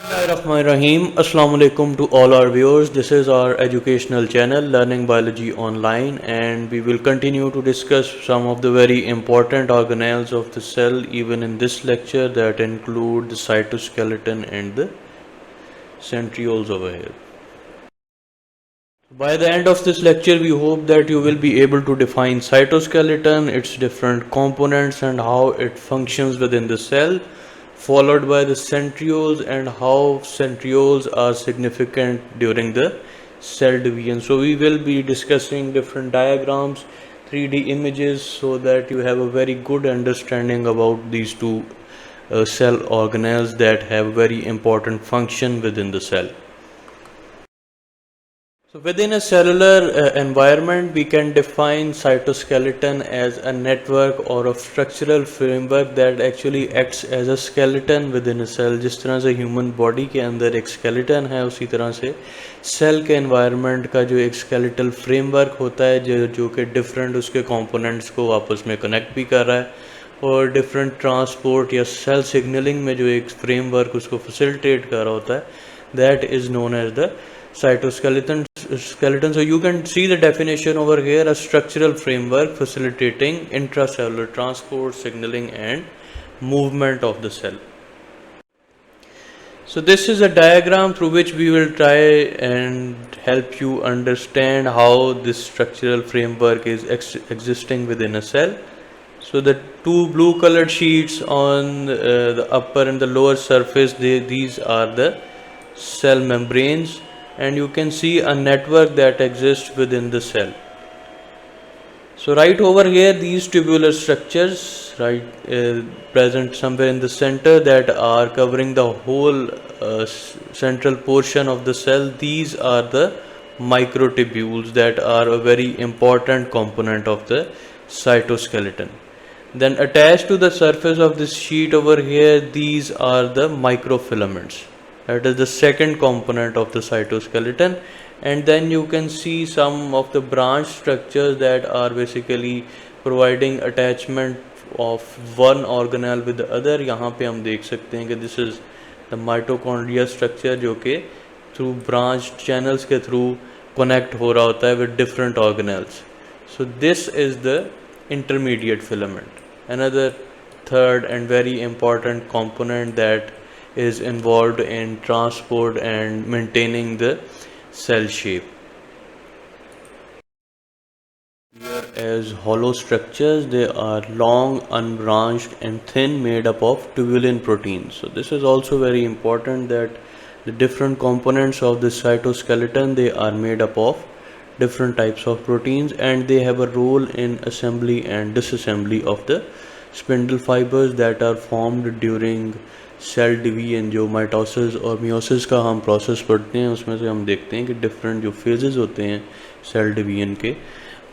Bismillahirrahmanirrahim. Assalamu alaikum to all our viewers. This is our educational channel Learning Biology Online, and we will continue to discuss some of the very important organelles of the cell even in this lecture, that include the cytoskeleton and the centrioles over here. By the end of this lecture, we hope that you will be able to define cytoskeleton, its different components and how it functions within the cell, followed by the centrioles and how centrioles are significant during the cell division. So we will be discussing different diagrams, 3D images, so that you have a very good understanding about these two cell organelles that have very important function within the cell. So within a cellular environment, we can define cytoskeleton as a network or a structural framework that actually acts as a skeleton within a cell. जिस तरह से human body के अंदर एक skeleton है, उसी तरह से cell के environment का जो एक skeletal framework होता है जो कि different उसके components को आपस में connect भी कर रहा है और different transport या cell signaling में जो एक framework उसको facilitate कर रहा होता है, that is known as the cytoskeleton. So you can see the definition over here: a structural framework facilitating intracellular transport, signaling and movement of the cell. So this is a diagram through which we will try and help you understand how this structural framework is existing within a cell. So the two blue colored sheets on the upper and the lower surface, these are the cell membranes, and you can see a network that exists within the cell. So right over here, these tubular structures present somewhere in the center that are covering the whole central portion of the cell, these are the microtubules that are a very important component of the cytoskeleton. Then attached to the surface of this sheet over here, these are the microfilaments. That is the second component of the cytoskeleton. And then you can see some of the branch structures that are basically providing attachment of one organelle with the other. यहाँ पे हम देख सकते हैं कि this is the mitochondria structure जो कि through branch channels के through connect हो रहा होता है with different organelles. So this is the intermediate filament, another third and very important component that is involved in transport and maintaining the cell shape. Here as hollow structures, they are long, unbranched and thin, made up of tubulin proteins. So this is also very important, that the different components of the cytoskeleton, they are made up of different types of proteins, and they have a role in assembly and disassembly of the spindle fibers that are formed during cell division. जो mitosis और meiosis का हम process पढ़ते हैं, उसमें से हम देखते हैं कि डिफरेंट जो फेजेस होते हैं सेल डिवीजन के,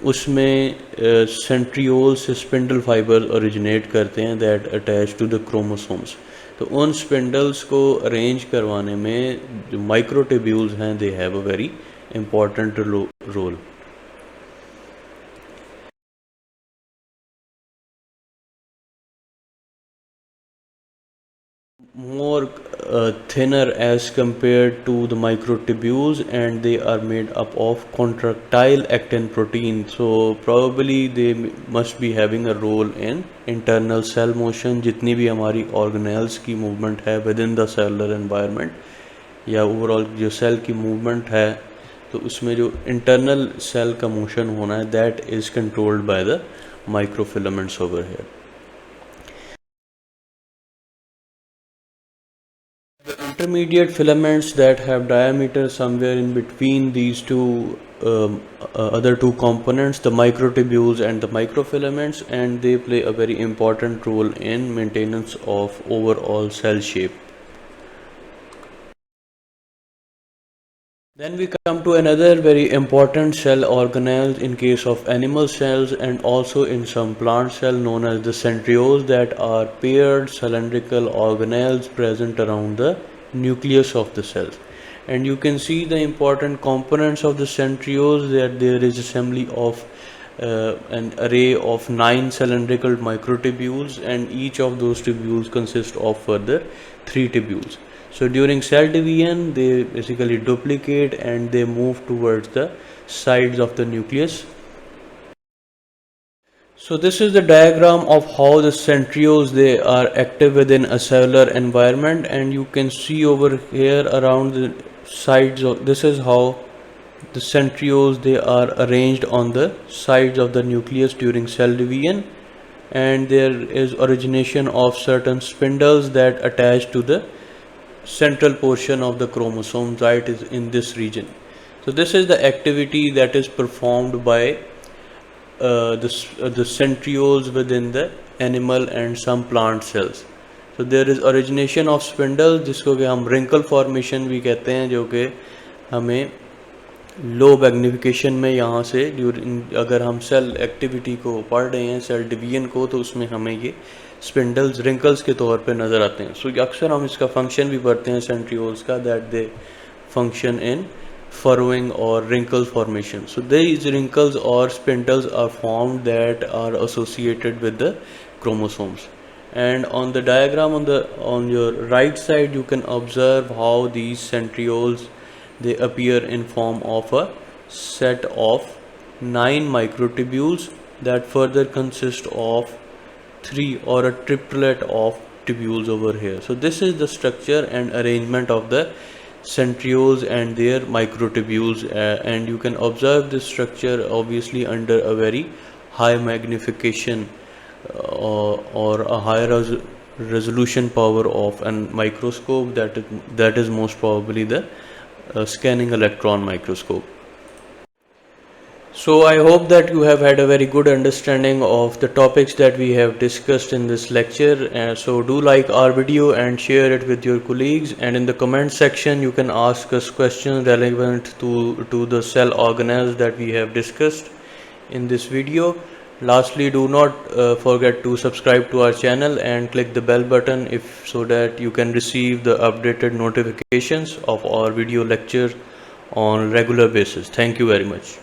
उसमें सेंट्रियोल से स्पिंडल फाइबर्स ओरिजिनेट करते हैं that attach to the chromosomes. तो उन स्पिंडल्स को अरेंज करवाने में जो माइक्रोट्यूब्यूल्स हैं, they have a very important role. More thinner as compared to the microtubules, and they are made up of contractile actin protein. So probably they must be having a role in internal cell motion. जितनी भी हमारी organelles की movement है within the cellular environment या overall जो cell की movement है, तो उसमें जो internal cell का motion होना है, that is controlled by the microfilaments over here. Intermediate filaments that have diameter somewhere in between these two other two components, the microtubules and the microfilaments, and they play a very important role in maintenance of overall cell shape. Then we come to another very important cell organelle in case of animal cells and also in some plant cell, known as the centrioles, that are paired cylindrical organelles present around the nucleus of the cells. And you can see the important components of the centrioles, that there is assembly of an array of 9 cylindrical microtubules, and each of those tubules consist of further 3 tubules. So during cell division they basically duplicate and they move towards the sides of the nucleus. So this is the diagram of how the centrioles they are active within a cellular environment, and you can see over here around the sides of, this is how the centrioles they are arranged on the sides of the nucleus during cell division, and there is origination of certain spindles that attach to the central portion of the chromosomes, right, is in this region. So this is the activity that is performed by the centrioles within the animal and some plant cells. So there is origination of spindles जिसको कि हम wrinkle formation भी कहते हैं, जो कि हमें लो magnification में यहाँ से ड्यूरिंग अगर हम सेल एक्टिविटी को पढ़ रहे हैं, सेल डिवीजन को, तो उसमें हमें ये स्पिंडल्स रिंकल्स के तौर पे नज़र आते हैं. सो अक्सर हम इसका फंक्शन भी पढ़ते हैं सेंट्रियोल्स का, that they function in furrowing or wrinkle formation. So these wrinkles or spindles are formed that are associated with the chromosomes. And on the diagram on your right side you can observe how these centrioles they appear in form of a set of 9 microtubules that further consist of 3 or a triplet of tubules over here. So this is the structure and arrangement of the centrioles and their microtubules, and you can observe this structure obviously under a very high magnification or a higher resolution power of a microscope, that is most probably the scanning electron microscope. So I hope that you have had a very good understanding of the topics that we have discussed in this lecture. So do like our video and share it with your colleagues, and in the comment section you can ask us questions relevant to the cell organelles that we have discussed in this video. Lastly, do not forget to subscribe to our channel and click the bell button so that you can receive the updated notifications of our video lectures on regular basis. Thank you very much.